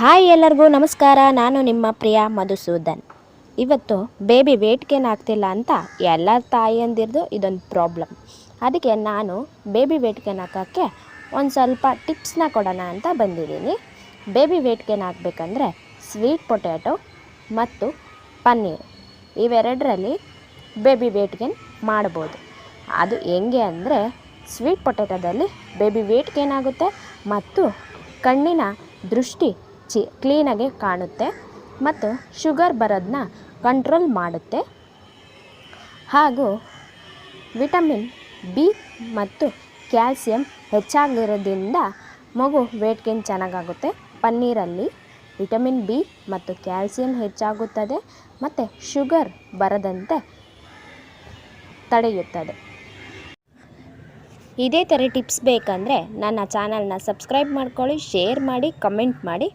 Hi ಎಲ್ಲರಿಗೂ ನಮಸ್ಕಾರ. ನಾನು ನಿಮ್ಮ ಪ್ರಿಯ ಮಧುಸೂದನ್. ಇವತ್ತು ಬೇಬಿ ವೇಟ್ ಗೇನ್ ಆಗ್ತಿಲ್ಲ ಅಂತ ಎಲ್ಲ ತಾಯಿಯಂದಿರದು ಇದೊಂದು ಪ್ರಾಬ್ಲಮ್. ಅದಕ್ಕೆ ನಾನು ಬೇಬಿ ವೇಟ್ ಗೇನ್ ಹಾಕೋಕ್ಕೆ ಒಂದು ಸ್ವಲ್ಪ ಟಿಪ್ಸ್ನ ಕೊಡೋಣ ಅಂತ ಬಂದಿದ್ದೀನಿ. ಬೇಬಿ ವೇಟ್ ಗೇನ್ ಆಗಬೇಕಂದ್ರೆ ಸ್ವೀಟ್ ಪೊಟ್ಯಾಟೊ ಮತ್ತು ಪನ್ನೀರ್ ಇವೆರಡರಲ್ಲಿ ಬೇಬಿ ವೇಟ್ ಗೇನ್ ಮಾಡ್ಬೋದು. ಅದು ಹೆಂಗೆ ಅಂದರೆ ಸ್ವೀಟ್ ಪೊಟ್ಯಾಟೊದಲ್ಲಿ ಬೇಬಿ ವೇಟ್ ಗೇನ್ ಆಗುತ್ತೆ ಮತ್ತು ಕಣ್ಣಿನ ದೃಷ್ಟಿ ಕ್ಲೀನಾಗಿ ಕಾಣುತ್ತೆ ಮತ್ತು ಶುಗರ್ ಬರೋದನ್ನ ಕಂಟ್ರೋಲ್ ಮಾಡುತ್ತೆ. ಹಾಗೂ ವಿಟಮಿನ್ ಬಿ ಮತ್ತು ಕ್ಯಾಲ್ಸಿಯಂ ಹೆಚ್ಚಾಗಿರೋದ್ರಿಂದ ಮಗು ವೇಟ್ ಗೇನ್ ಚೆನ್ನಾಗಾಗುತ್ತೆ. ಪನ್ನೀರಲ್ಲಿ ವಿಟಮಿನ್ ಬಿ ಮತ್ತು ಕ್ಯಾಲ್ಸಿಯಂ ಹೆಚ್ಚಾಗುತ್ತದೆ ಮತ್ತು ಶುಗರ್ ಬರದಂತೆ ತಡೆಯುತ್ತದೆ. ಇದೇ ಥರ ಟಿಪ್ಸ್ ಬೇಕಂದರೆ ನನ್ನ ಚಾನಲ್ನ ಸಬ್ಸ್ಕ್ರೈಬ್ ಮಾಡ್ಕೊಳ್ಳಿ, ಶೇರ್ ಮಾಡಿ, ಕಮೆಂಟ್ ಮಾಡಿ.